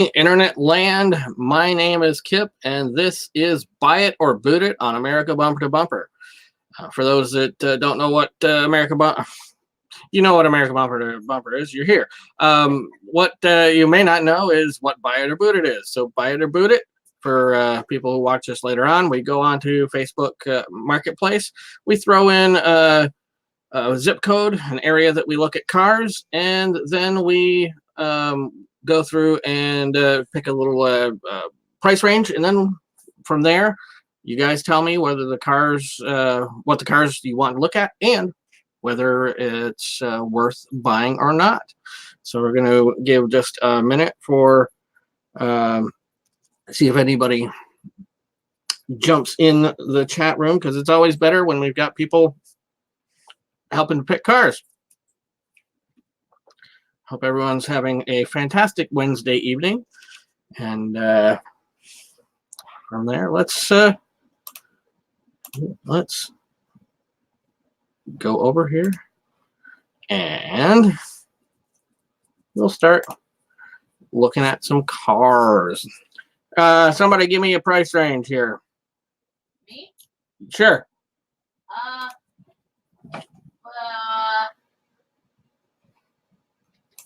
Internet land. My name is Kip, and this is Buy It or Boot It on America Bumper to Bumper. For those that don't know what America Bumper, you know what America Bumper to Bumper is. You're here. What you may not know is what Buy It or Boot It is. So Buy It or Boot It. For people who watch us later on, we go on to Facebook Marketplace. We throw in a zip code, an area that we look at cars, and then we go through and pick a little price range, and then from there, you guys tell me whether the cars, what the cars you want to look at, and whether it's worth buying or not. So we're going to give just a minute for see if anybody jumps in the chat room, because it's always better when we've got people helping pick cars. Hope everyone's having a fantastic Wednesday evening. And from there, let's go over here and we'll start looking at some cars. Somebody give me a price range here. Me? Sure.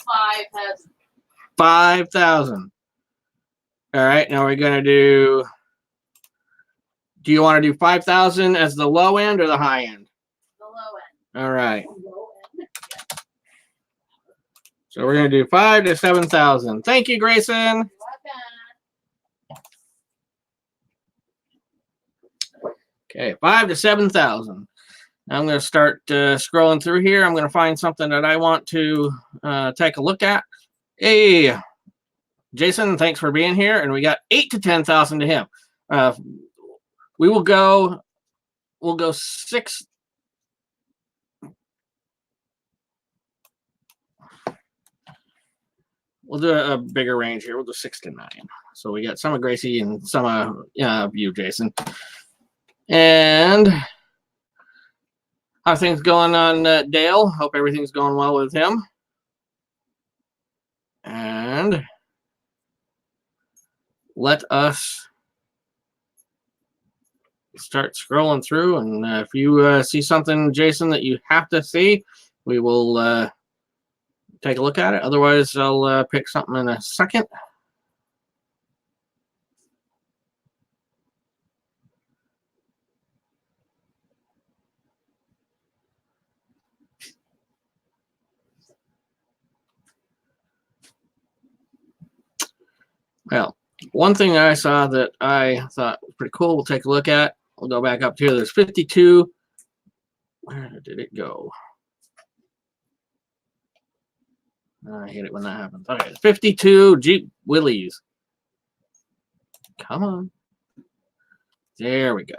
5,000. 5,000. All right, now we're gonna do you want to do 5,000 as the low end or the high end? The low end. All right. So we're gonna do 5,000 to 7,000. Thank you, Grayson. Okay, 5,000 to 7,000. I'm going to start scrolling through here. I'm going to find something that I want to take a look at. Hey, Jason, thanks for being here. And we got 8,000 to 10,000 to him. We'll go 6. We'll do a bigger range here. We'll do 6 to 9. So we got some of Gracie and some of you, Jason. And how things going on, Dale? Hope everything's going well with him. And let us start scrolling through. And if you see something, Jason, that you have to see, we will take a look at it. Otherwise, I'll pick something in a second. Well, one thing I saw that I thought was pretty cool, we'll take a look at. We'll go back up here. There's 52. Where did it go? I hate it when that happens. Okay, 52 Jeep Willys. Come on. There we go.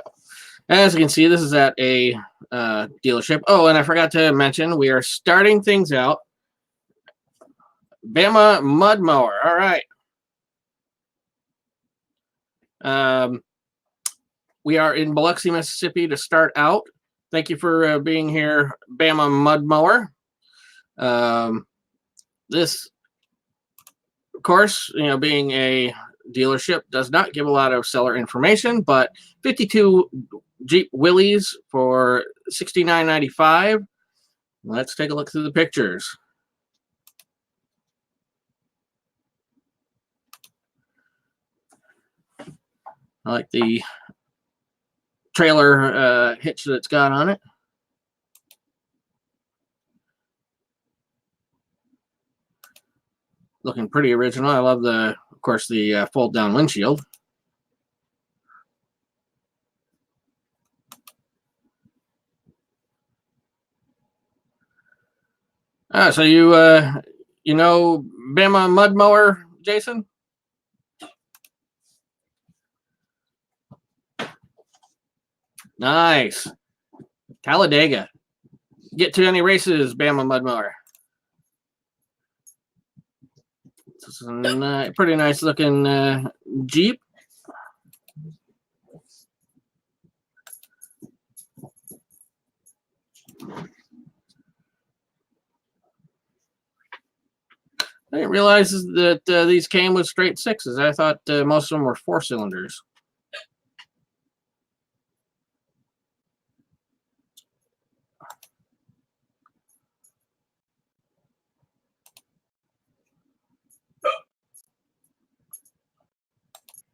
As you can see, this is at a dealership. Oh, and I forgot to mention, we are starting things out. Bama Mud Mower. All right. We are in Biloxi, Mississippi to start out. Thank you for being here, Bama Mud Mower. This, of course, being a dealership, does not give a lot of seller information, but 52 Jeep Willys for $69.95. Let's take a look through the pictures. I like the trailer hitch that it's got on it. Looking pretty original. I love of course, the fold down windshield. So you know Bama Mud Mower, Jason? Nice. Talladega. Get to any races, Bama Mud Mower? This is a pretty nice looking Jeep. I didn't realize that these came with straight sixes. I thought most of them were 4-cylinders.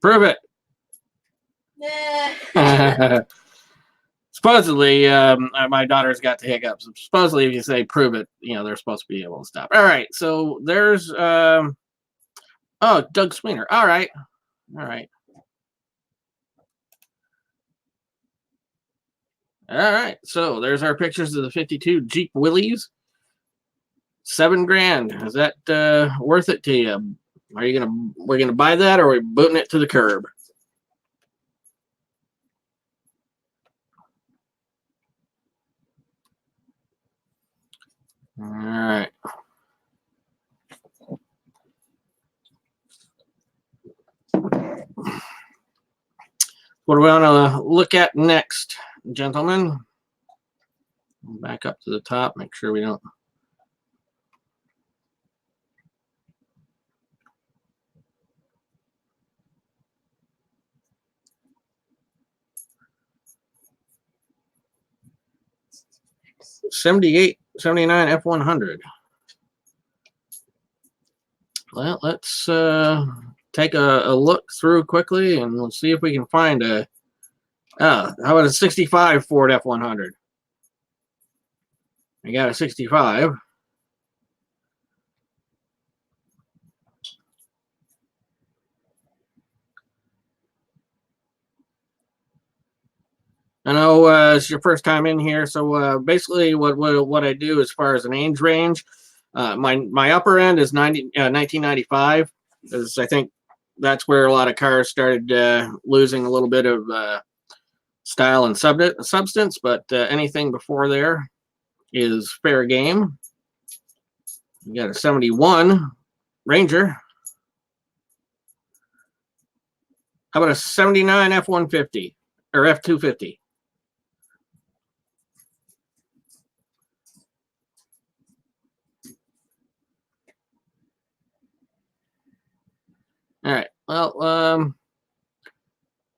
Prove it. Supposedly, my daughter's got the hiccups. Supposedly, if you say prove it, they're supposed to be able to stop. All right, so there's oh, Doug Sweener. All right. All right. All right. So there's our pictures of the 52 Jeep Willys. $7,000. Is that worth it to you? We're gonna buy that, or are we booting it to the curb? All right. What do we want to look at next, gentlemen? Back up to the top, make sure we don't. '78, '79 F100. Well, let's take a look through quickly, and we'll see if we can find a. How about a '65 Ford F100? I got a '65. I know it's your first time in here, so basically what I do as far as an age range, my upper end is 1995, because I think that's where a lot of cars started losing a little bit of style and substance, but anything before there is fair game. You got a '71 Ranger. How about a '79 F150 or F250? All right. Well,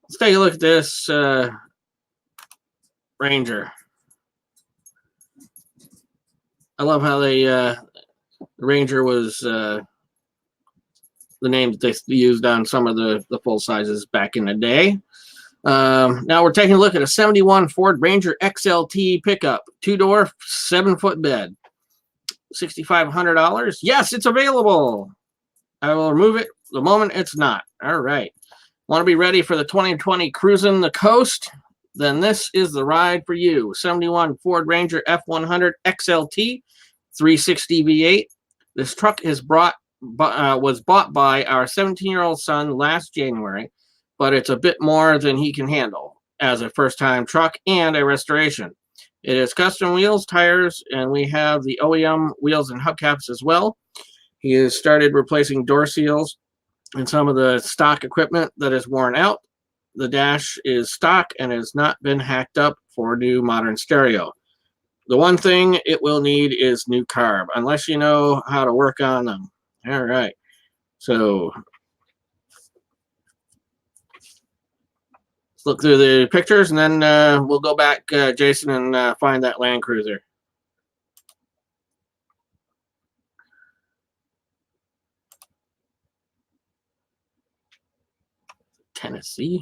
let's take a look at this Ranger. I love how the Ranger was the name that they used on some of the full sizes back in the day. Now we're taking a look at a '71 Ford Ranger XLT pickup, 2-door, 7-foot bed, $6,500. Yes, it's available. I will remove it the moment it's not. All right. Want to be ready for the 2020 cruising the coast? Then this is the ride for you. '71 Ford Ranger F100 XLT, 360 V8. This truck is was bought by our 17-year-old son last January, but it's a bit more than he can handle as a first-time truck and a restoration. It is custom wheels, tires, and we have the OEM wheels and hubcaps as well. He has started replacing door seals and some of the stock equipment that is worn out. The dash is stock and has not been hacked up for new modern stereo. The one thing it will need is new carb, unless you know how to work on them. All right. So let's look through the pictures, and then we'll go back, Jason, and find that Land Cruiser. Tennessee.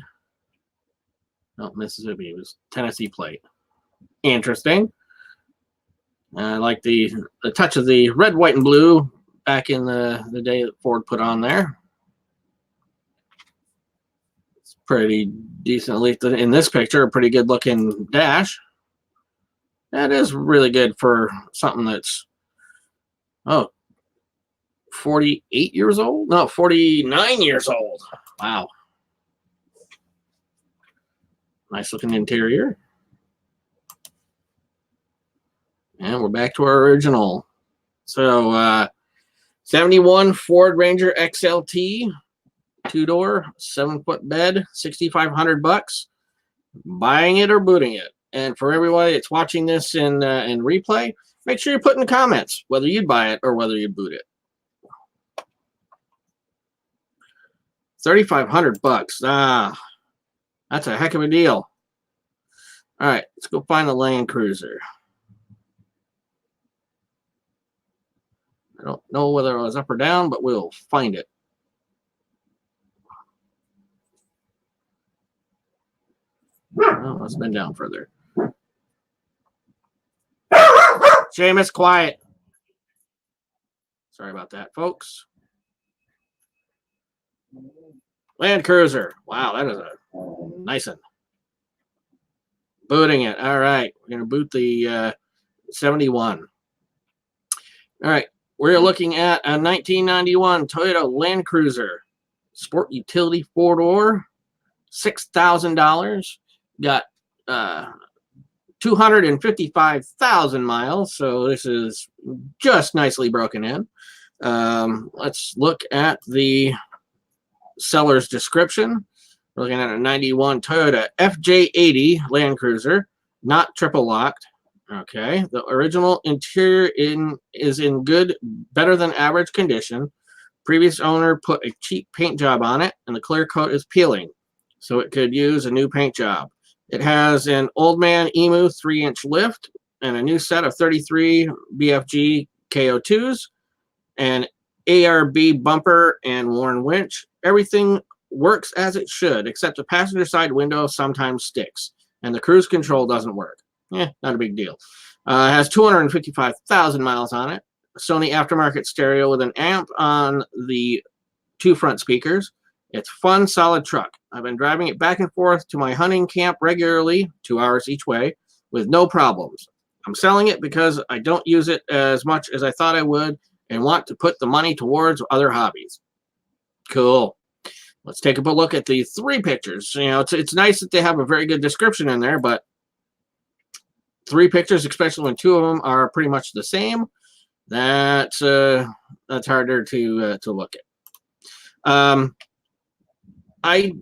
No, Mississippi. It was Tennessee plate. Interesting. I like the touch of the red, white, and blue back in the day that Ford put on there. It's pretty decently, in this picture, a pretty good looking dash. That is really good for something that's, 48 years old? No, 49 years old. Wow. Nice looking interior. And we're back to our original. So, '71 Ford Ranger XLT, 2-door, 7-foot bed, $6,500. Buying it or booting it. And for everybody that's watching this in replay, make sure you put in the comments whether you'd buy it or whether you'd boot it. $3,500. Ah, that's a heck of a deal. All right, let's go find the Land Cruiser. I don't know whether it was up or down, but we'll find it. Oh, it's been down further. Seamus, quiet. Sorry about that, folks. Land Cruiser. Wow, that is a nice one. Booting it. All right, we're going to boot the 71. All right, we're looking at a 1991 Toyota Land Cruiser. Sport Utility 4-door. $6,000. Got 255,000 miles, so this is just nicely broken in. Let's look at the seller's description. We're looking at a 91 Toyota FJ80 Land Cruiser, not triple locked. Okay, the original interior is in good, better than average condition. Previous owner put a cheap paint job on it, and the clear coat is peeling, so it could use a new paint job. It has an Old Man Emu 3-inch lift and a new set of 33 BFG KO2s, an ARB bumper and worn winch. Everything works as it should, except the passenger side window sometimes sticks, and the cruise control doesn't work. Not a big deal. It has 255,000 miles on it. A Sony aftermarket stereo with an amp on the 2 front speakers. It's a fun, solid truck. I've been driving it back and forth to my hunting camp regularly, 2 hours each way, with no problems. I'm selling it because I don't use it as much as I thought I would and want to put the money towards other hobbies. Cool. Let's take a look at the 3 pictures. You know, it's nice that they have a very good description in there, but 3 pictures, especially when 2 of them are pretty much the same, that's harder to look at. I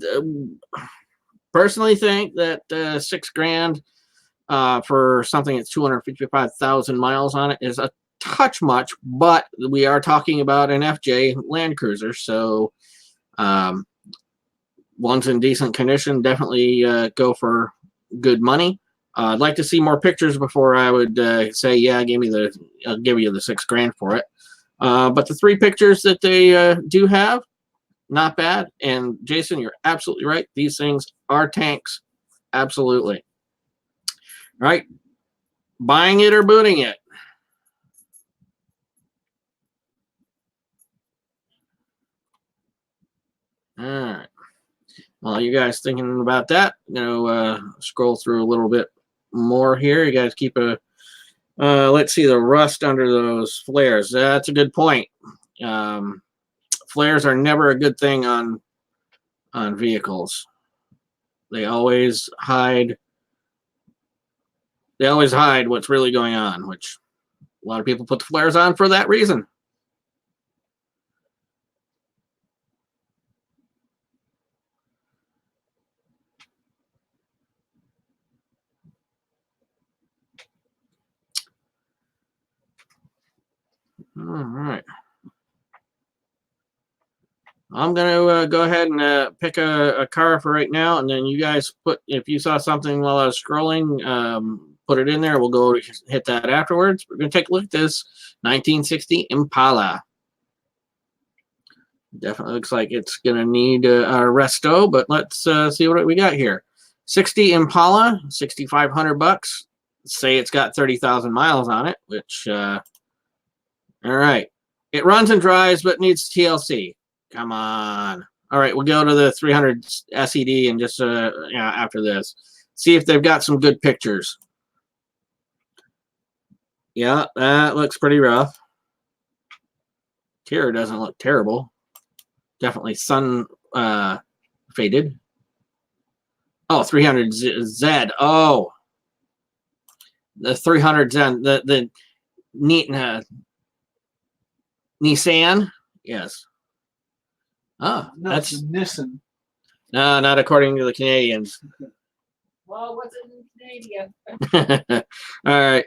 personally think that $6,000 for something that's 255,000 miles on it is a touch much, but we are talking about an FJ Land Cruiser, so one's in decent condition. Definitely go for good money. I'd like to see more pictures before I would say, yeah, I'll give you the $6,000 for it. But the 3 pictures that they do have, not bad. And Jason, you're absolutely right. These things are tanks. Absolutely. All right. Buying it or booting it? All right. Well, you guys thinking about that? I'm going to scroll through a little bit more here. You guys keep a let's see the rust under those flares. That's a good point. Flares are never a good thing on vehicles. They always hide what's really going on, which a lot of people put the flares on for that reason. All right. I'm going to go ahead and pick a car for right now, and then you guys if you saw something while I was scrolling, put it in there. We'll go hit that afterwards. We're going to take a look at this 1960 Impala. Definitely looks like it's going to need a resto, but let's see what we got here. 60 Impala, $6,500. Say it's got 30,000 miles on it, which, all right. It runs and drives, but needs TLC. Come on. All right, we'll go to the 300 SED and just after this. See if they've got some good pictures. Yeah, that looks pretty rough. Interior doesn't look terrible. Definitely sun faded. Oh, 300 Z. Oh, the 300 Z. The neat Nissan. Yes. Oh, no, that's it's a Nissan. No, not according to the Canadians. Well, what's in Canada? All right.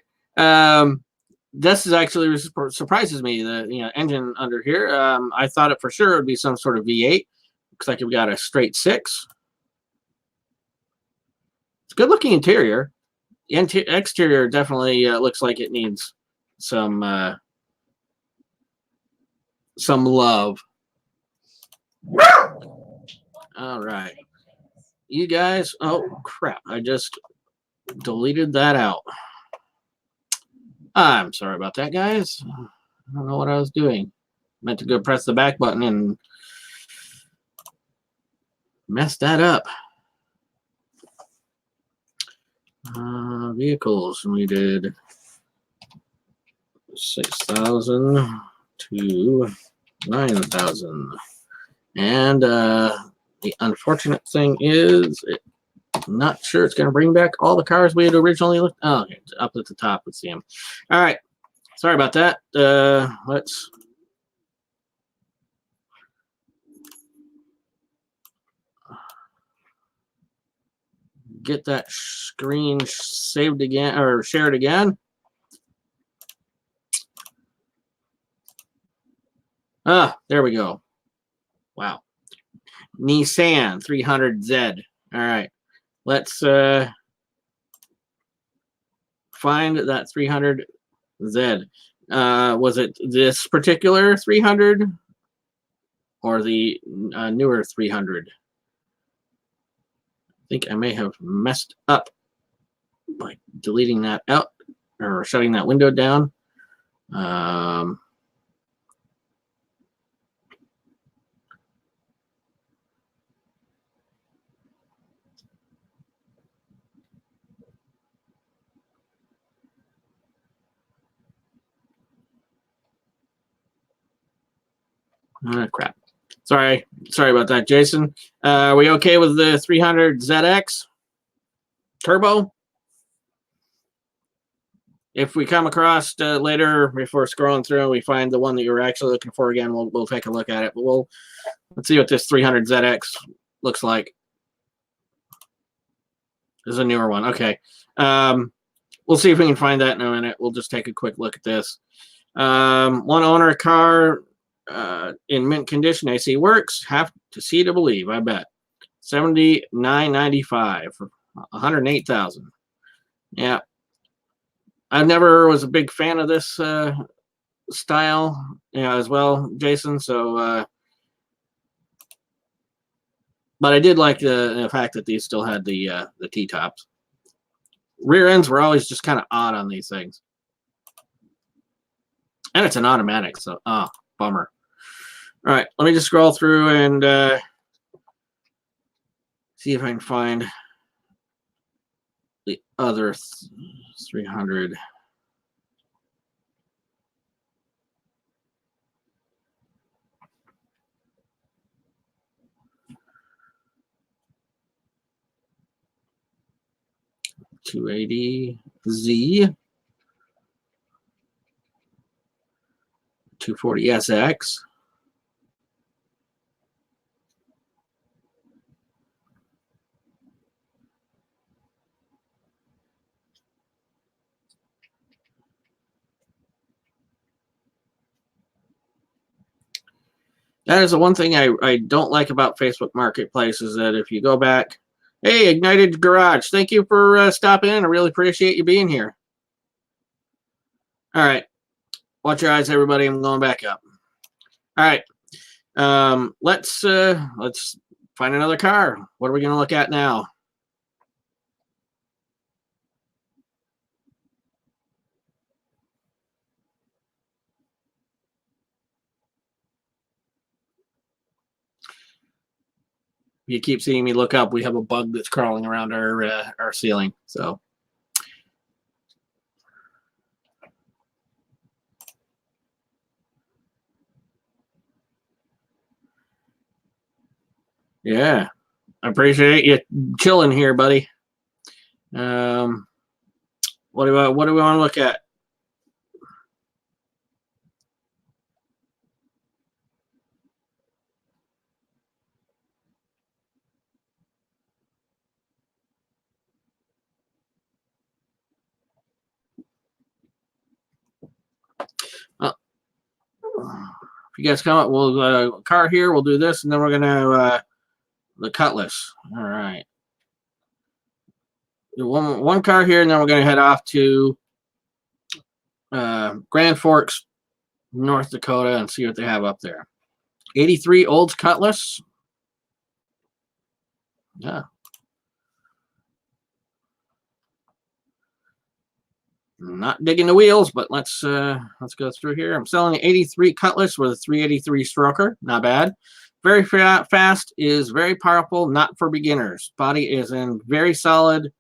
This is actually surprises me. The engine under here. I thought it for sure would be some sort of V8. Looks like we've got a straight 6. It's a good looking interior. The exterior definitely looks like it needs some love. All right. You guys, oh crap, I just deleted that out. I'm sorry about that, guys. I don't know what I was doing. Meant to go press the back button and messed that up. Vehicles, we did 6,000 to 9,000. And the unfortunate thing is, I'm not sure it's going to bring back all the cars we had originally looked. Oh, okay, up at the top, let's see them. All right, sorry about that. Let's get that screen saved again or shared again. Ah, there we go. Wow. Nissan 300Z. All right. Let's find that 300Z. Was it this particular 300 or the newer 300? I think I may have messed up by deleting that out or shutting that window down. Crap. Sorry about that, Jason. Are we okay with the 300ZX Turbo? If we come across later, before scrolling through, and we find the one that you were actually looking for again, we'll take a look at it. But let's see what this 300ZX looks like. This is a newer one. Okay. We'll see if we can find that in a minute. We'll just take a quick look at this. One owner car in mint condition. AC works. Have to see to believe, I bet. $79.95 for 108,000. Yeah. I never was a big fan of this style, as well, Jason. So, but I did like the fact that these still had the T-tops. Rear ends were always just kind of odd on these things, and it's an automatic, so bummer. All right, let me just scroll through and see if I can find the other 300. $280Z, 240SX. That is the one thing I don't like about Facebook Marketplace is that if you go back, hey, Ignited Garage, thank you for stopping in. I really appreciate you being here. All right. Watch your eyes, everybody. I'm going back up. All right. Let's find another car. What are we going to look at now? You keep seeing me look up. We have a bug that's crawling around our ceiling. So. Yeah, I appreciate you chilling here, buddy. What do we want to look at? If you guys come up, we'll car here. We'll do this, and then we're gonna the Cutlass. All right. One car here, and then we're going to head off to Grand Forks, North Dakota, and see what they have up there. 83 Olds Cutlass. Yeah. Not digging the wheels, but let's go through here. I'm selling an 83 Cutlass with a 383 stroker. Not bad. Very fast, is very powerful, not for beginners. Body is very solid.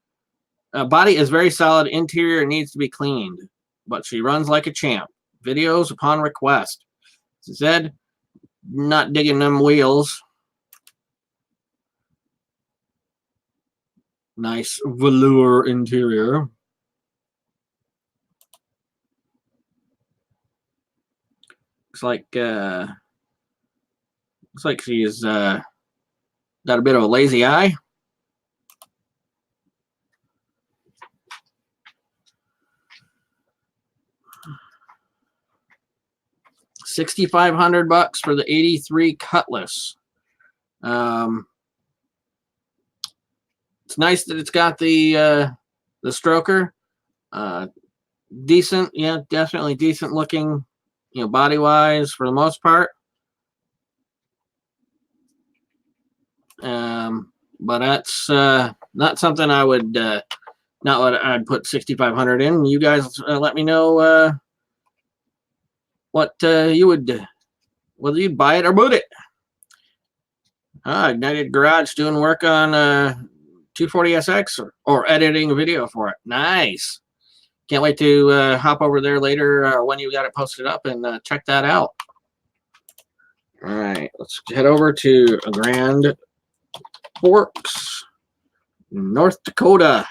Interior needs to be cleaned, but she runs like a champ. Videos upon request. Zed, not digging them wheels. Nice velour interior. Looks like she's got a bit of a lazy eye. $6,500 for the 83 Cutlass. It's nice that it's got the stroker. Decent, yeah, definitely decent looking, body wise for the most part. But that's not something I would not what I'd put 6,500 in. You guys let me know what you would, whether you'd buy it or boot it. Ignited Garage doing work on 240SX or editing a video for it. Nice. Can't wait to hop over there later when you got it posted up and check that out. All right, let's head over to Grand Forks, North Dakota.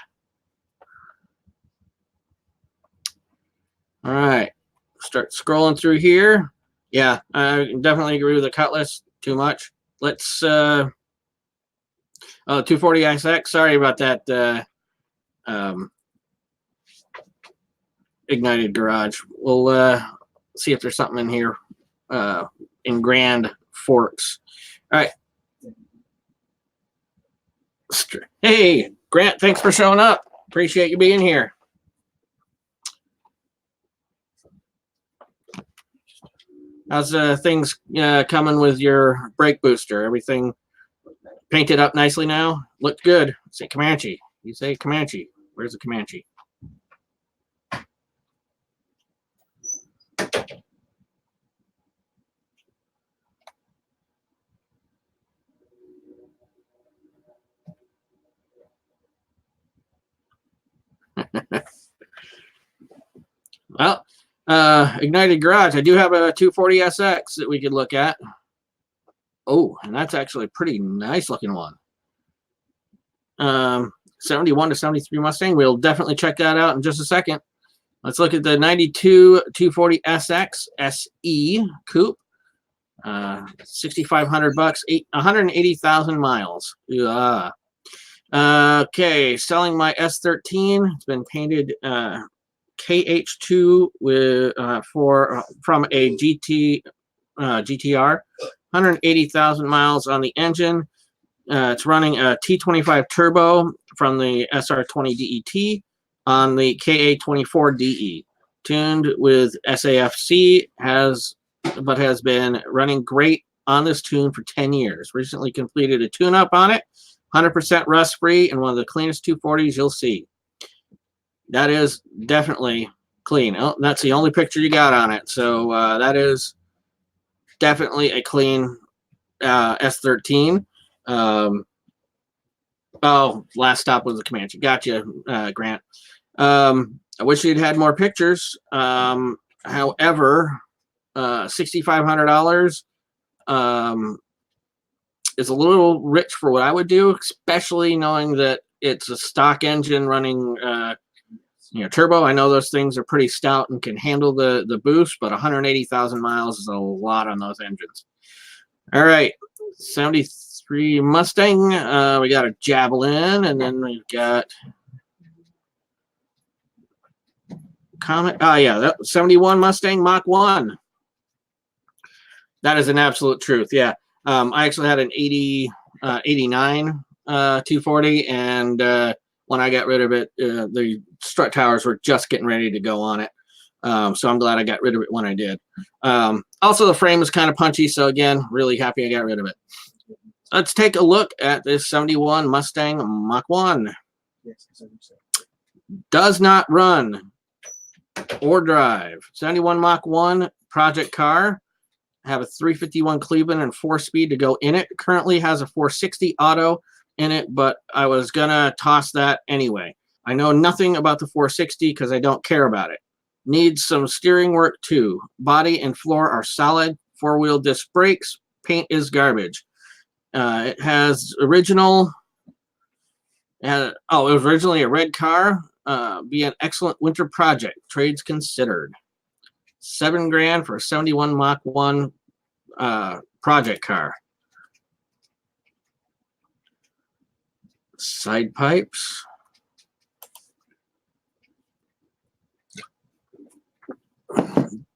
All right, start scrolling through here. Yeah, I definitely agree with the Cutlass. Too much. Let's 240SX. Sorry about that. Ignited Garage. We'll see if there's something in here in Grand Forks. All right. Hey, Grant, thanks for showing up. Appreciate you being here. How's things coming with your brake booster? Everything painted up nicely now? Looked good. Say Comanche. You say Comanche. Where's the Comanche? Well, Ignited Garage, I do have a 240SX that we could look at. Oh, and that's actually a pretty nice looking one. 71 to 73 Mustang. We'll definitely check that out in just a second. Let's look at the 92 240SX SE Coupe. $6,500, 180,000 miles. Yeah. Okay, selling my S13. It's been painted KH2 with from a GTR. 180,000 miles on the engine. It's running a T25 turbo from the SR20 DET on the KA24 DE. Tuned with SAFC, has been running great on this tune for 10 years. Recently completed a tune-up on it. 100% rust-free and one of the cleanest 240s you'll see. That is definitely clean. Oh, that's the only picture you got on it. So that is definitely a clean S13. Oh, last stop was the Comanche. Gotcha, Grant. I wish you'd had more pictures. However, $6,500 is a little rich for what I would do, especially knowing that it's a stock engine running turbo. I know those things are pretty stout and can handle the boost, but 180,000 miles is a lot on those engines. All right, 73 Mustang. We got a Javelin, and then we've got Comet. Oh yeah, that 71 Mustang Mach 1. That is an absolute truth. Yeah, I actually had an 80 89 240, and when I got rid of it, the strut towers were just getting ready to go on it. So I'm glad I got rid of it when I did. Also, the frame is kind of punchy, so again, really happy I got rid of it. Let's take a look at this 71 Mustang Mach 1. Does not run or drive. 71 Mach 1 project car. Have a 351 Cleveland and 4-speed to go in it. Currently has a 460 auto in it, but I was gonna toss that anyway. I know nothing about the 460 because I don't care about it. Needs some steering work too. Body and floor are solid. 4-wheel disc brakes. Paint is garbage. It has original. It was originally a red car. Be an excellent winter project. Trades considered. $7 grand for a 71 Mach 1 project car. Side pipes.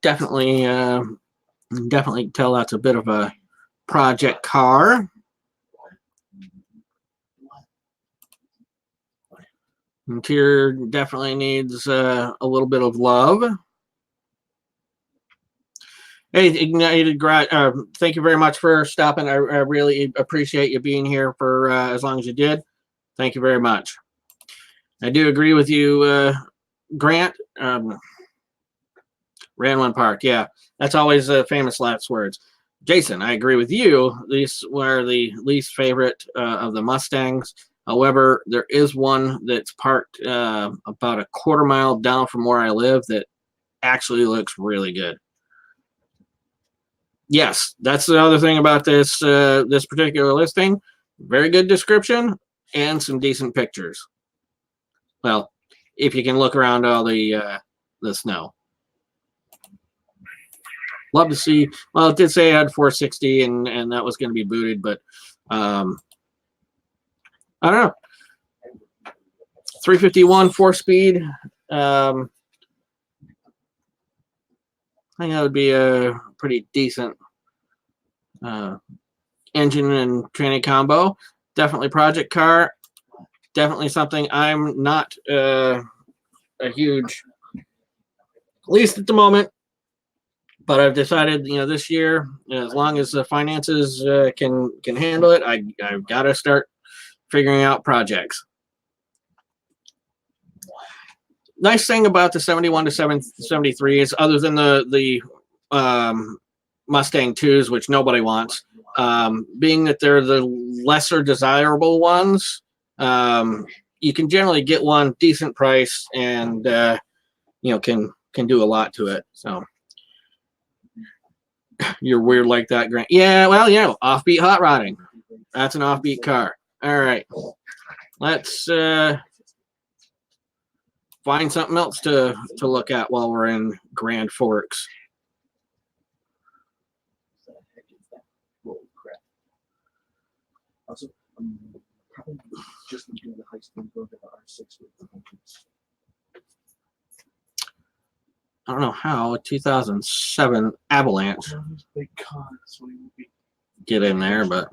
Definitely tell that's a bit of a project car. Interior definitely needs a little bit of love. Hey, Ignited Garage, thank you very much for stopping. I really appreciate you being here for as long as you did. Thank you very much. I do agree with you, Grant. Ranlin Park, yeah. That's always famous last words. Jason, I agree with you. These were the least favorite of the Mustangs. However, there is one that's parked about a quarter mile down from where I live that actually looks really good. Yes, that's the other thing about this this particular listing. Very good description and some decent pictures. Well, if you can look around all the snow. Love to see. Well, it did say I had 460 and that was going to be booted, but I don't know. 351 4-speed. I think that would be a pretty decent engine and tranny combo. Definitely project car. Definitely something I'm not a huge, at least at the moment. But I've decided, this year, as long as the finances can handle it, I've got to start figuring out projects. Nice thing about the 71 to 73 is, other than the Mustang 2s, which nobody wants, being that they're the lesser desirable ones, you can generally get one decent price and can do a lot to it. So you're weird like that, Grant. Yeah, well, offbeat hot rodding. That's an offbeat car. All right, let's find something else to look at while we're in Grand Forks. Also, probably just doing the high school going to the R6 with the hundreds. I don't know how a 2007 Avalanche get in there, but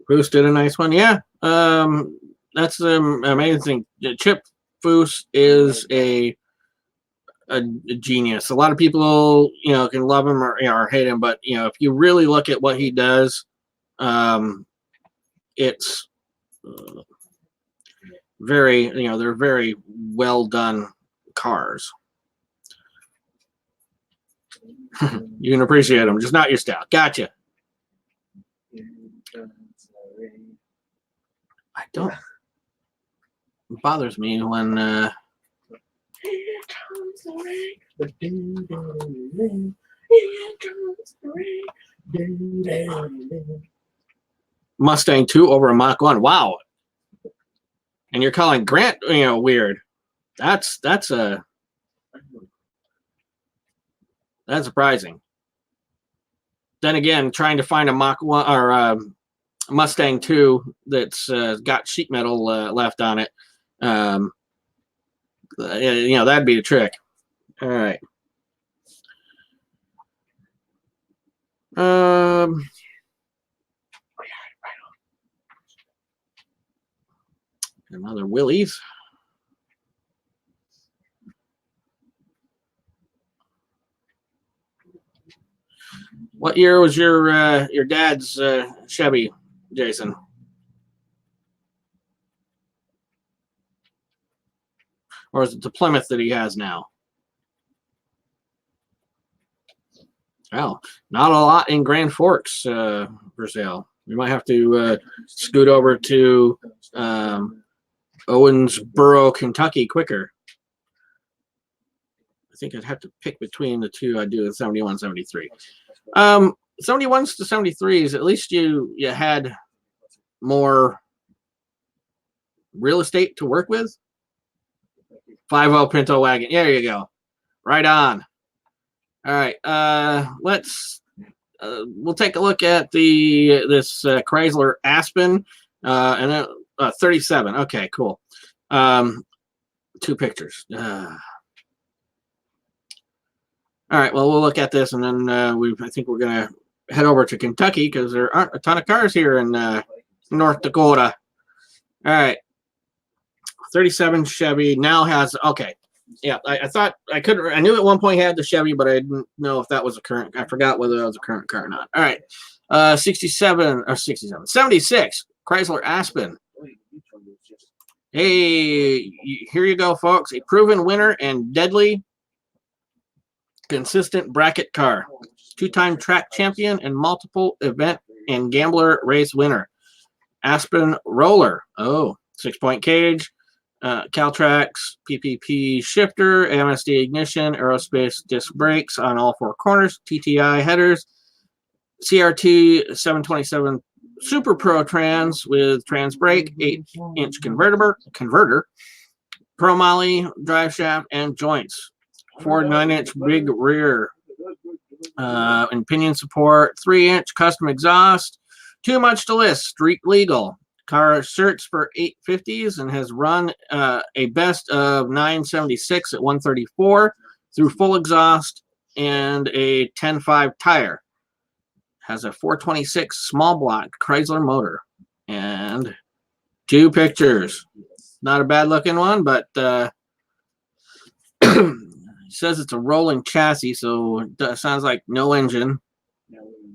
Foose did a nice one. Yeah, that's the amazing thing. Chip Foose is a genius. A lot of people, can love him or hate him, but if you really look at what he does, it's very, they're very well done cars. You can appreciate them, just not your style. Gotcha. I don't. It bothers me when here comes the rain. Here comes the rain. Mustang 2 over a Mach 1. Wow. And you're calling Grant, weird. That's surprising. Then again, trying to find a Mach 1 or Mustang 2 that's got sheet metal left on it, that'd be the trick. All right. Another Willys. What year was your dad's Chevy, Jason? Or is it the Plymouth that he has now? Well, not a lot in Grand Forks for sale. We might have to scoot over to Owensboro, Kentucky quicker. I think I'd have to pick between the two. I do the 71, 73. 71s to 73s, at least you had more real estate to work with. 5.0 Pinto wagon. There you go. Right on. All right. We'll take a look at this Chrysler Aspen and 37. Okay, cool. 2 pictures. All right, well, we'll look at this, and then I think we're going to head over to Kentucky because there aren't a ton of cars here in North Dakota. All right. 37 Chevy now has, okay. Yeah, I thought I knew at one point he had the Chevy, but I didn't know if that was a current. I forgot whether that was a current car or not. All right. 76 Chrysler Aspen. Hey, here you go, folks. A proven winner and deadly consistent bracket car. 2-time track champion and multiple event and gambler race winner. Aspen Roller. Oh, 6-point cage. Caltrax, PPP shifter, AMSD ignition, aerospace disc brakes on all 4 corners, TTI headers, CRT 727 Super Pro trans with trans brake, 8-inch converter, Pro Moly drive shaft and joints. Ford 9-inch big rear and pinion support, 3-inch custom exhaust. Too much to list. Street legal. Car searched for 850s and has run a best of 976 at 134 through full exhaust and a 10.5 tire. Has a 426 small block Chrysler motor and 2 pictures. Not a bad looking one, but says it's a rolling chassis, so it sounds like no engine.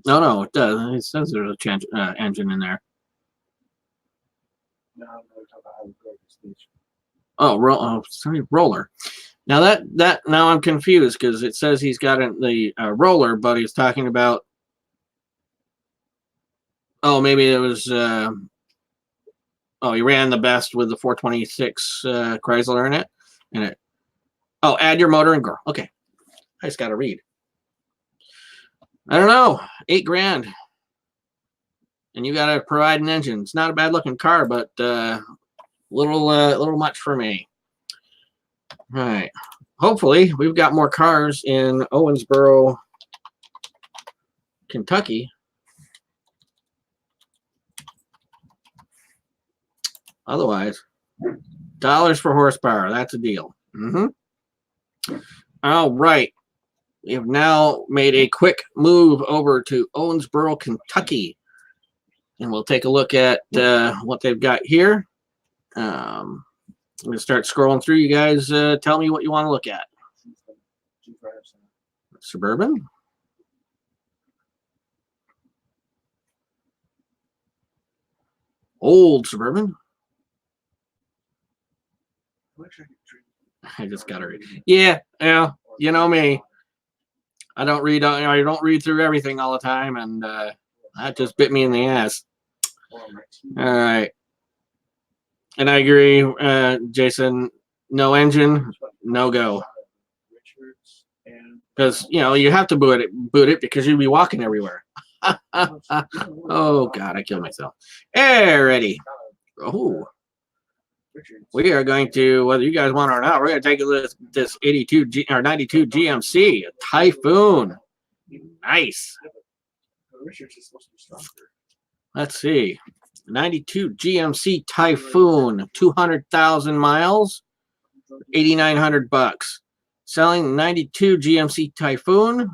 No, it does. It says there's a engine in there. Oh, sorry, roller. Now now I'm confused because it says he's got the roller, but he's talking about. Oh, maybe it was. He ran the best with the 426 Chrysler in it. Oh, add your motor and go. Okay, I just got to read. I don't know, $8,000, and you got to provide an engine. It's not a bad looking car, but little much for me. All right. Hopefully, we've got more cars in Owensboro, Kentucky. Otherwise, dollars for horsepower. That's a deal. All right. We have now made a quick move over to Owensboro, Kentucky. And we'll take a look at what they've got here. I'm going to start scrolling through. You guys tell me what you want to look at. Suburban. Old Suburban. I just got to read. Yeah, you know me. I don't read through everything all the time, and that just bit me in the ass. All right. And I agree, Jason, no engine, no go. Because, you have to boot it because you'll be walking everywhere. Oh, God, I killed myself. Ready. Oh. We are going to, whether you guys want it or not, we're going to take this 92 GMC, a Typhoon. Nice. Let's see. 92 GMC Typhoon, 200,000 miles, $8,900. Selling 92 GMC Typhoon,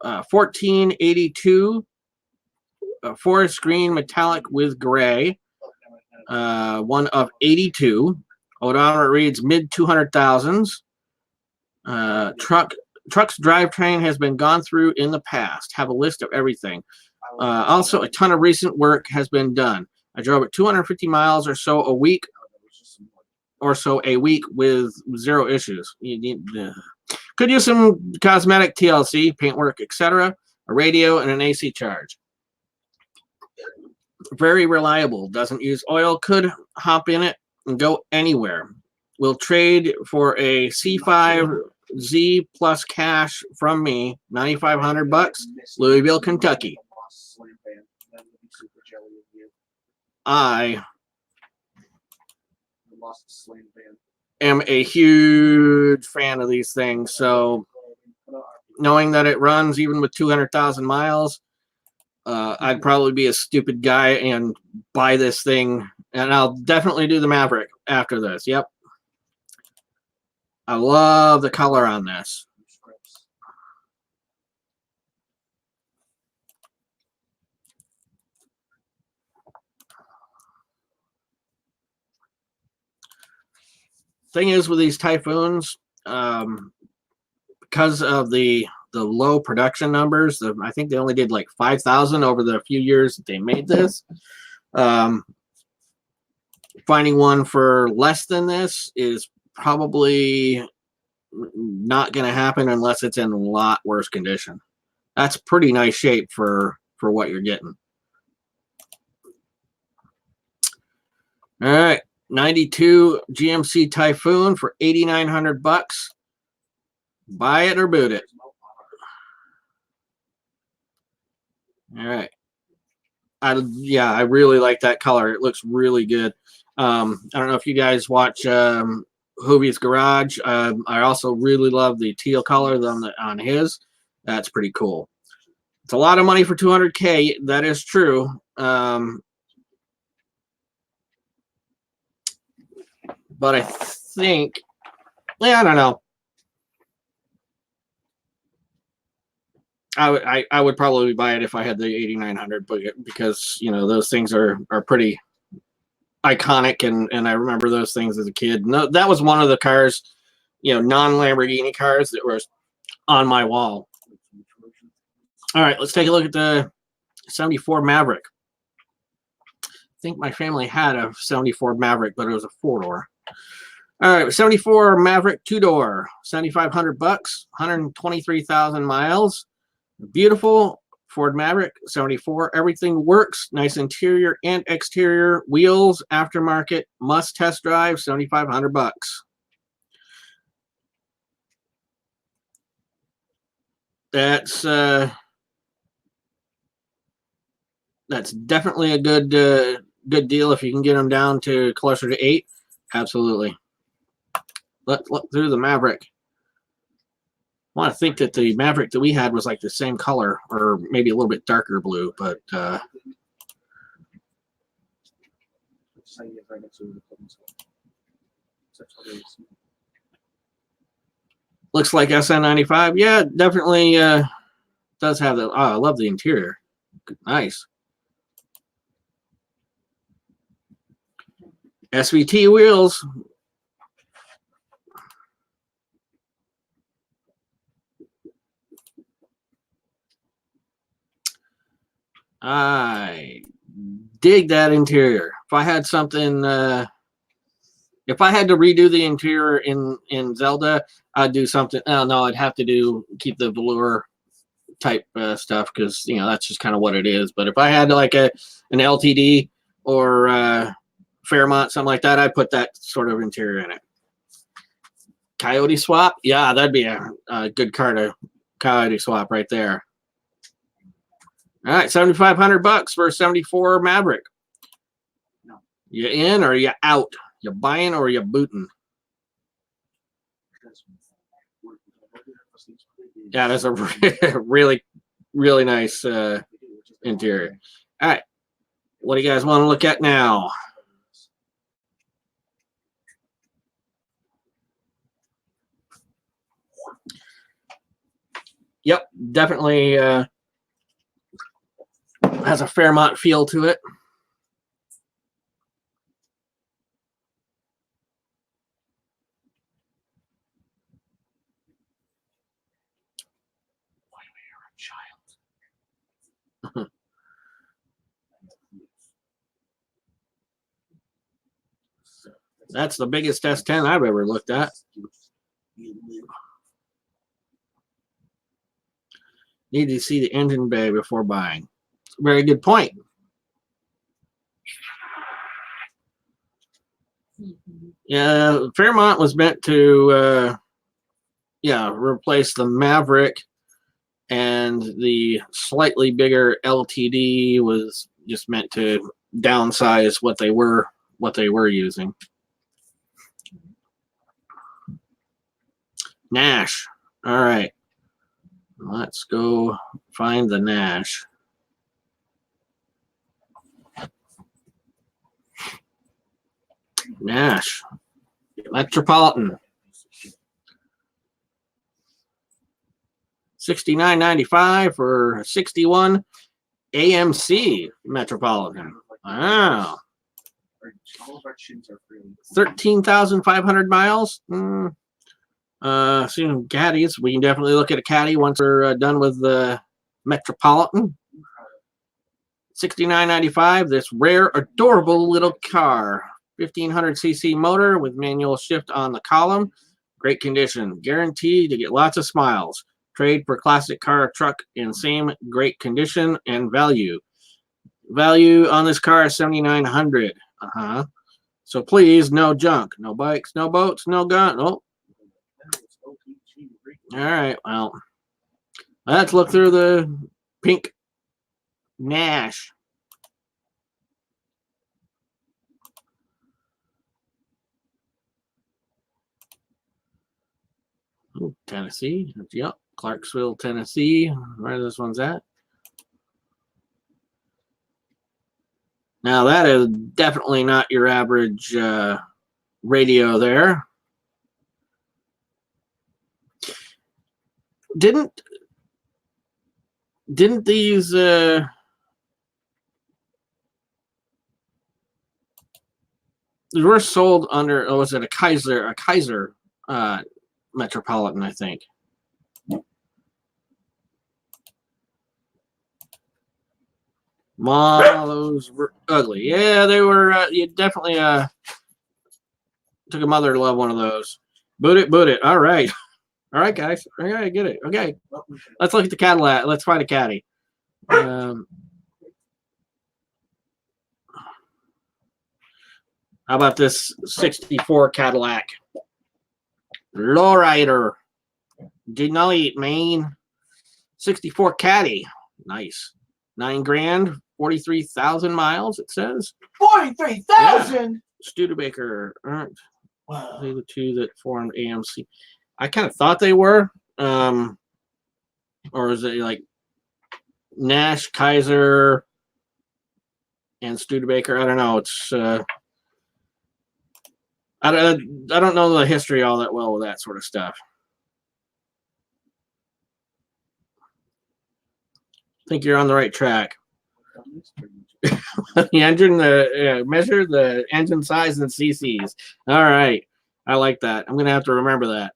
1482, forest green metallic with gray. one of 82. Odometer reads mid 200,000s. Truck's drivetrain has been gone through in the past. Have a list of everything. Also, a ton of recent work has been done. I drove it 250 miles or so a week with zero issues. Could use some cosmetic TLC, paintwork, etc., a radio, and an AC charge. Very reliable. Doesn't use oil. Could hop in it and go anywhere. Will trade for a C5Z plus cash from me, $9,500, Louisville, Kentucky. I am a huge fan of these things, so knowing that it runs even with 200,000 miles, I'd probably be a stupid guy and buy this thing, and I'll definitely do the Maverick after this. Yep. I love the color on this. Thing is with these Typhoons, because of the low production numbers, I think they only did like 5,000 over the few years that they made this. Finding one for less than this is probably not going to happen unless it's in a lot worse condition. That's pretty nice shape for what you're getting. All right, 92 GMC Typhoon for $8,900. Buy it or boot it. All right. I really like that color. It looks really good. I don't know if you guys watch Hoovie's Garage. I also really love the teal color on his. That's pretty cool. It's a lot of money for $200K. That is true. But I think, I don't know. I would probably buy it if I had the 8,900, but because those things are pretty iconic, and I remember those things as a kid. No, that was one of the cars, non-Lamborghini cars that was on my wall. All right, let's take a look at the 74 Maverick. I think my family had a 74 Maverick, but it was a 4-door. All right, 74 Maverick 2-door, $7,500, 123,000 miles. Beautiful Ford Maverick 74. Everything works. Nice interior and exterior. Wheels, aftermarket. Must test drive. $7,500. That's definitely a good deal if you can get them down to closer to 8. Absolutely. Let's look through the Maverick. I want to think that the Maverick that we had was like the same color, or maybe a little bit darker blue, but looks like SN95. Yeah, definitely does have the. Oh, I love the interior. Nice. SVT wheels. I dig that interior. If I had something, if I had to redo the interior in Zelda, I'd do something. Oh no, I'd have to keep the velour type stuff, because that's just kind of what it is. But if I had like an LTD or Fairmont, something like that, I'd put that sort of interior in it. Coyote swap, yeah, that'd be a good car to coyote swap right there. All right, $7,500 for a 74 Maverick. You in or you out? You buying or you booting? Yeah, that's a really, really nice interior. All right, what do you guys want to look at now? Yep, definitely has a Fairmont feel to it. That's the biggest S10 I've ever looked at. Need to see the engine bay before buying. Very good point. Yeah, Fairmont was meant to, replace the Maverick, and the slightly bigger LTD was just meant to downsize what they were using. Nash. All right. Let's go find the Nash. Nash. Metropolitan. $69.95 for 61 AMC Metropolitan. Wow. 13,500 miles. Seeing caddies, we can definitely look at a caddy once we're done with the Metropolitan. $69.95. This rare, adorable little car. 1500cc motor with manual shift on the column. Great condition. Guaranteed to get lots of smiles. Trade for classic car or truck in same great condition and value. Value on this car is $7,900. So please, no junk, no bikes, no boats, no gun. Oh. All right. Well, let's look through the pink Nash. Oh, Tennessee. Yep. Clarksville, Tennessee. Where this one's at. Now that is definitely not your average radio there. Didn't these were sold under, oh, was it a Kaiser Metropolitan, I think. Mom, those were ugly. Yeah, they were. You definitely took a mother to love one of those. Boot it. All right. All right, guys. All right, get it. Okay. Let's look at the Cadillac. Let's find a caddy. How about this 64 Cadillac? Lowrider. Denied, man. 64 Caddy. Nice. $9,000, 43,000 miles, it says. 43,000. Yeah. Studebaker. Wow. They're the two that formed AMC. I kind of thought they were. Or is it like Nash, Kaiser, and Studebaker? I don't know. It's I don't know the history all that well with that sort of stuff. I think you're on the right track. The engine, measure the engine size and CCs. All right. I like that. I'm going to have to remember that.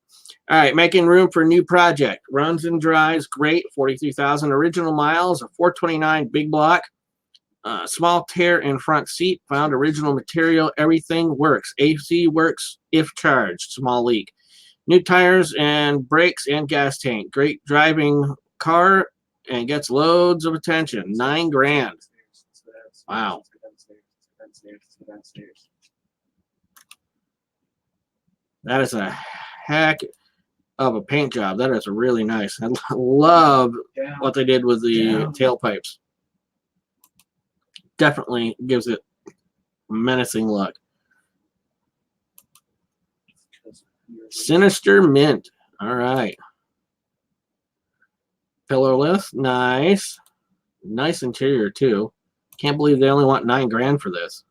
All right. Making room for new project. Runs and drives great. 43,000 original miles. A 429 big block. Small tear in front seat. Found original material. Everything works. AC works if charged. Small leak. New tires and brakes and gas tank. Great driving car and gets loads of attention. $9,000. Wow. That is a heck of a paint job. That is really nice. I love what they did with the tailpipes. Definitely gives it a menacing look. Sinister Mint. All right. Pillarless. Nice. Nice interior, too. Can't believe they only want $9,000 for this.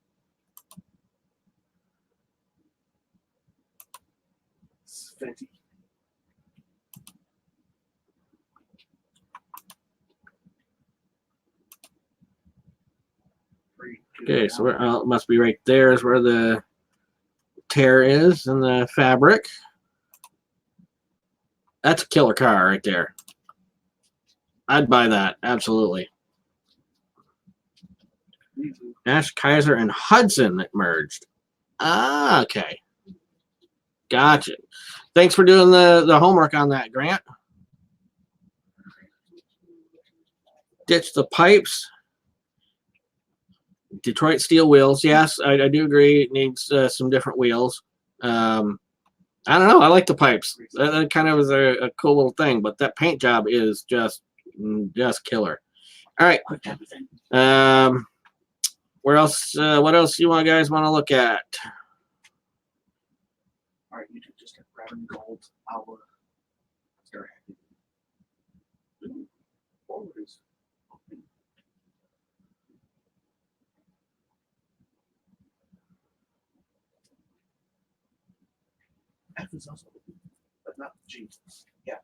Okay, so it must be right there is where the tear is in the fabric. That's a killer car right there. I'd buy that, absolutely. Nash, Kaiser, and Hudson that merged. Ah, okay. Gotcha. Thanks for doing the homework on that, Grant. Ditch the pipes. Detroit steel wheels. Yes, I do agree. It needs some different wheels. I don't know. I like the pipes. That kind of is a cool little thing, but that paint job is just killer. All right. Where else? What else you guys want to look at? All right, YouTube just kept grabbing gold. I'll start hacking. Ooh, forward is open. F is also open, but not G. Yeah.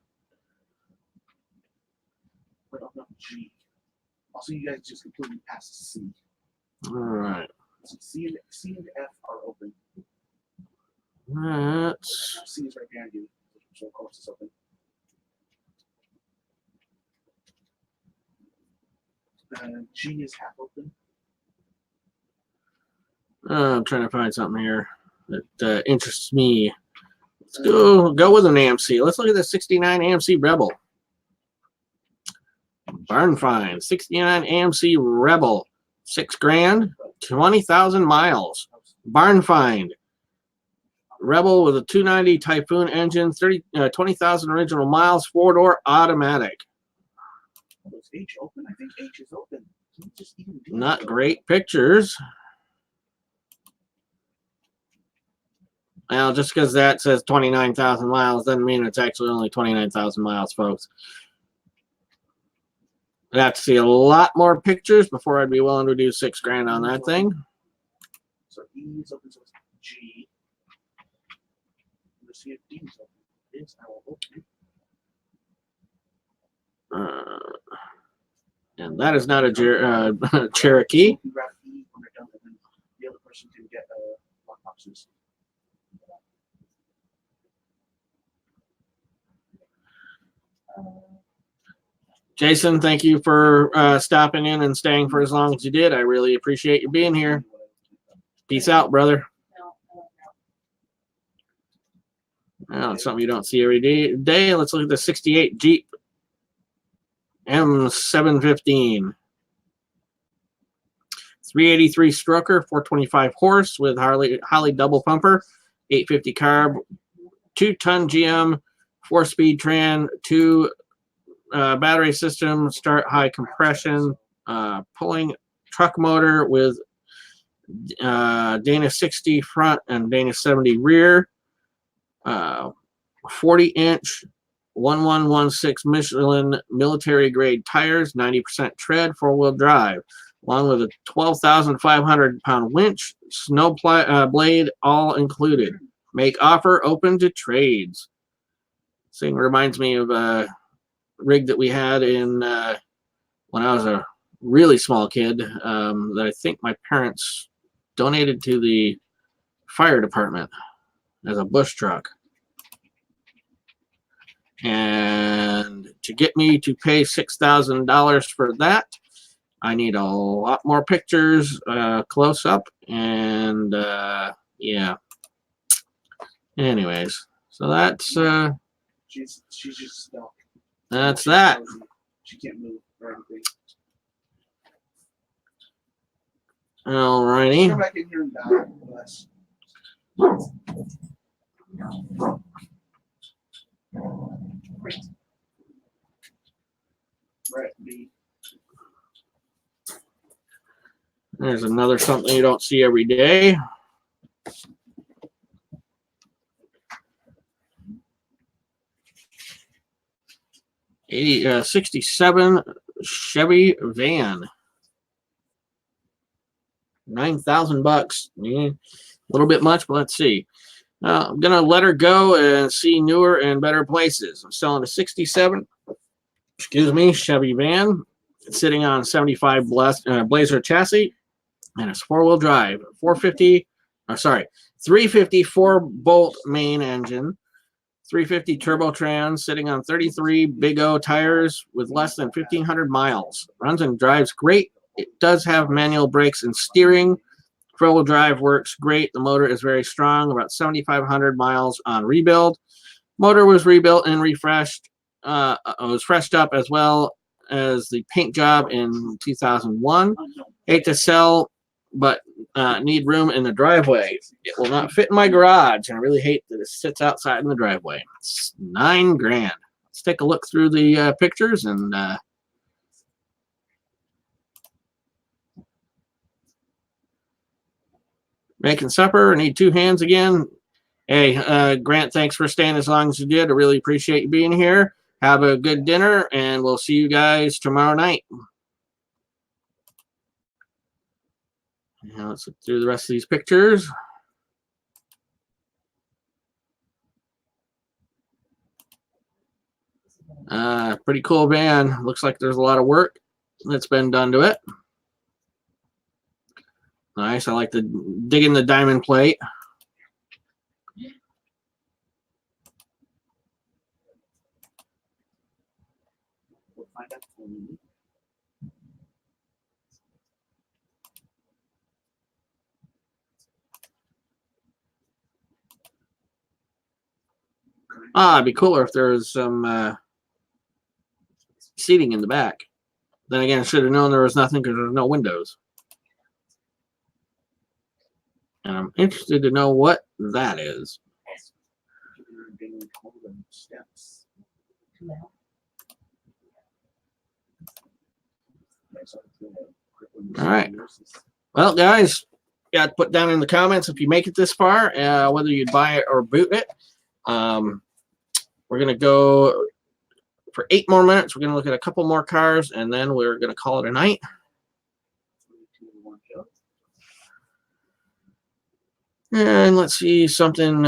But not G. Also, you guys just completely passed C. All right. So C and F are open. That's C is right behind you. So of course it's open. G is half open. I'm trying to find something here that interests me. Let's go with an AMC. Let's look at the 69 AMC Rebel. Barn find 69 AMC Rebel, $6,000, 20,000 miles. Barn find Rebel with a 290 Typhoon engine, 20,000 original miles, 4-door automatic. Is H open? I think H is open. Not great pictures. Well, just because that says 29,000 miles doesn't mean it's actually only 29,000 miles, folks. I'd have to see a lot more pictures before I'd be willing to do $6,000 on that thing. So E is open, so it's G. Let's see if D is open. It's now open. And that is not a Cherokee. You grab E when they're done, and then the other person can get lock boxes. Jason, thank you for stopping in and staying for as long as you did. I really appreciate you being here. Peace out, brother. Oh, it's something you don't see every day. Let's look at the 68 Jeep M715. 383 stroker, 425 horse with Holley double pumper, 850 carb, 2-ton GM, 4-speed tran, 2 battery system, start high compression, pulling truck motor with Dana 60 front and Dana 70 rear, 40-inch 1116 Michelin military grade tires, 90% tread, 4-wheel drive, along with a 12,500 pound winch, snow blade, all included. Make offer open to trades. This thing reminds me of rig that we had in when I was a really small kid that I think my parents donated to the fire department as a bush truck. And to get me to pay $6,000 for that, I need a lot more pictures close up, and yeah. Anyways, so that's she's just stuck. That's that. She can't move or anything. Alrighty. Come back in here and die, bless. Right, B. There's another something you don't see every day. '67 Chevy van. $9,000. A little bit much, but let's see. I'm gonna let her go and see newer and better places. I'm selling a '67, Chevy van. It's sitting on 75 Blazer chassis, and it's 4-wheel drive. 350 4-bolt main engine. 350 turbo trans, sitting on 33 Big O tires with less than 1,500 miles. Runs and drives great. It does have manual brakes and steering. Four-wheel drive works great. The motor is very strong, about 7,500 miles on rebuild. Motor was rebuilt and refreshed. Was freshed up as well as the paint job in 2001. Hate to sell, but need room in the driveway. It will not fit in my garage, and I really hate that it sits outside in the driveway. It's $9 grand. Let's take a look through the pictures and making supper. I need two hands again. Hey, Grant, thanks for staying as long as you did. I really appreciate you being here. Have a good dinner, and we'll see you guys tomorrow night. Now let's look through the rest of these pictures. Pretty cool van. Looks like there's a lot of work that's been done to it. Nice. I like the digging the diamond plate. It'd be cooler if there was some seating in the back. Then again, I should have known there was nothing because there's no windows. And I'm interested to know what that is. All right. Well, guys, got to put down in the comments if you make it this far, whether you'd buy it or boot it. We're going to go for 8 more minutes. We're going to look at a couple more cars, and then we're going to call it a night. And let's see something.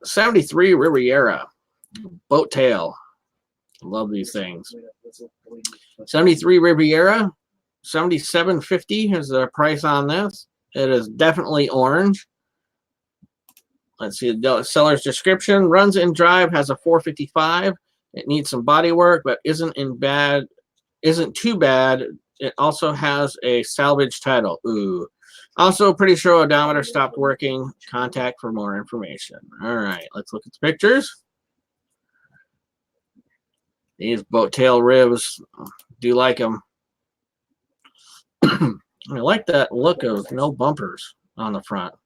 73 Riviera boat tail. Love these things. 73 Riviera, $77.50 is the price on this. It is definitely orange. Let's see the seller's description. Runs in drive, has a 455. It needs some body work, but isn't too bad. It also has a salvage title. Ooh. Also, pretty sure odometer stopped working. Contact for more information. All right, let's look at the pictures. These boat tail ribs, do like them. I like that look of no bumpers on the front. Of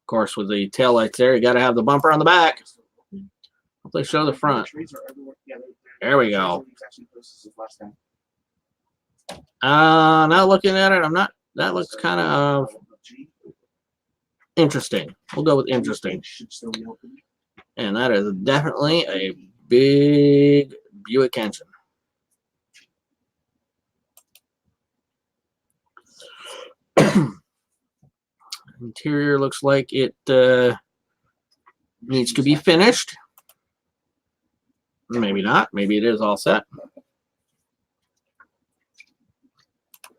course, with the tail lights there, you got to have the bumper on the back. Hopefully show the front. There we go. Now looking at it, I'm not. That looks kind of interesting. We'll go with interesting. And that is definitely a big Buick engine. Interior looks like it needs to be finished. Maybe not. Maybe it is all set.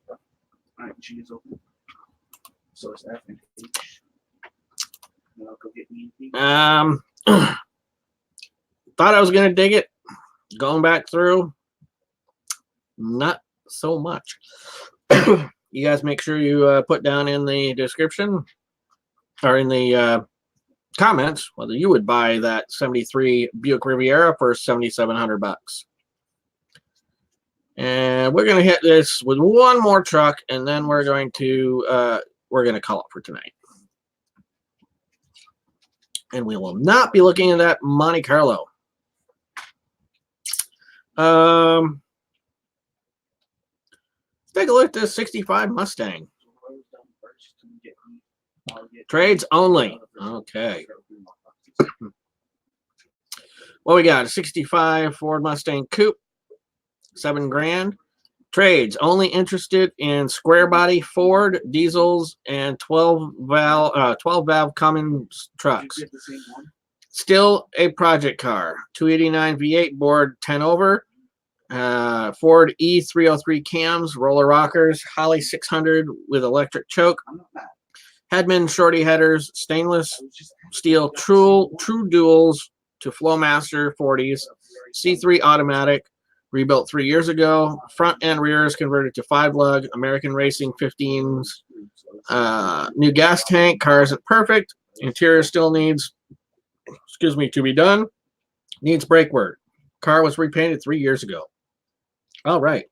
All right, G is open. So is F and H. And I'll go get me. Thought I was gonna dig it. Going back through, not so much. You guys make sure you put down in the description or in the comments whether you would buy that 73 Buick Riviera for $7,700. And we're gonna hit this with one more truck, and then we're gonna call it for tonight. And we will not be looking at that Monte Carlo. Take a look at this 65 Mustang. Trades only. Okay. Well, we got a 65 Ford Mustang Coupe, $7 grand. Trades only interested in square body Ford diesels and 12 valve Cummins trucks. Still a project car. 289 V8 board 10 over. Ford E303 cams, roller rockers, Holly 600 with electric choke. Headman shorty headers, stainless steel true duals to Flowmaster 40s, C3 automatic, rebuilt 3 years ago. Front and rear is converted to 5-lug. American Racing 15s. New gas tank. Car isn't perfect. Interior still needs, to be done. Needs brake work. Car was repainted 3 years ago. All right.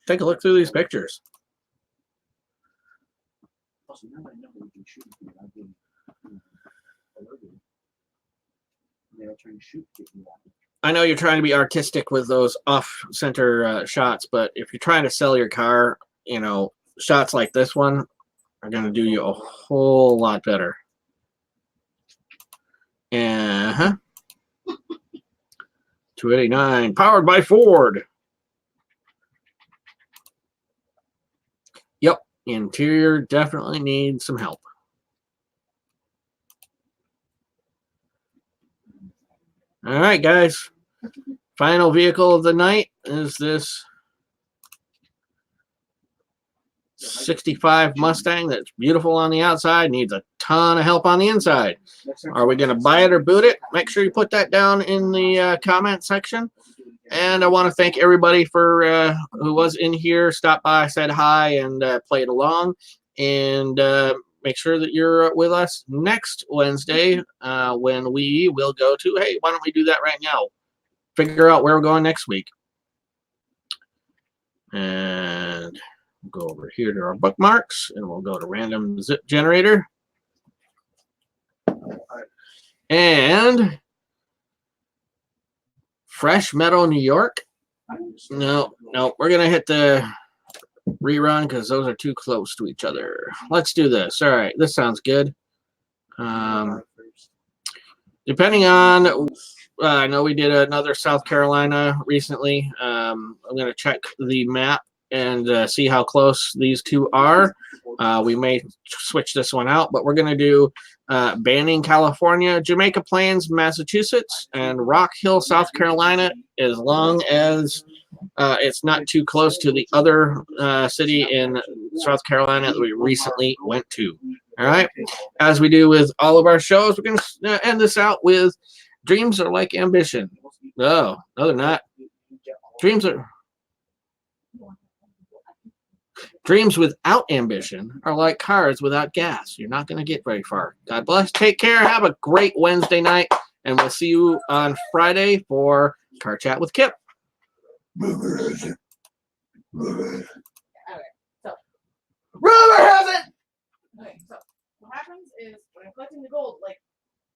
Take a look through these pictures. I know you're trying to be artistic with those off-center shots, but if you're trying to sell your car, shots like this one are going to do you a whole lot better. 289, powered by Ford. Yep, interior definitely needs some help. All right, guys. Final vehicle of the night is this 65 Mustang that's beautiful on the outside, needs a ton of help on the inside. Are we going to buy it or boot it? Make sure you put that down in the comment section. And I want to thank everybody for who was in here, stopped by, said hi, and played along. And make sure that you're with us next Wednesday when we will go to, hey, why don't we do that right now? Figure out where we're going next week. And we'll go over here to our bookmarks, and we'll go to random zip generator. And Fresh Meadow, New York. No, we're going to hit the rerun because those are too close to each other. Let's do this. All right, this sounds good. Depending on, I know we did another South Carolina recently. I'm going to check the map and see how close these two are. We may switch this one out, but we're going to do Banning, California, Jamaica Plains, Massachusetts, and Rock Hill, South Carolina, as long as it's not too close to the other city in South Carolina that we recently went to. All right. As we do with all of our shows, we're going to end this out with dreams are like ambition. Oh, no, they're not. Dreams without ambition are like cars without gas. You're not going to get very far. God bless. Take care. Have a great Wednesday night. And we'll see you on Friday for Car Chat with Kip. Okay, so Rumor has it. okay, so what happens is when I'm collecting the gold, like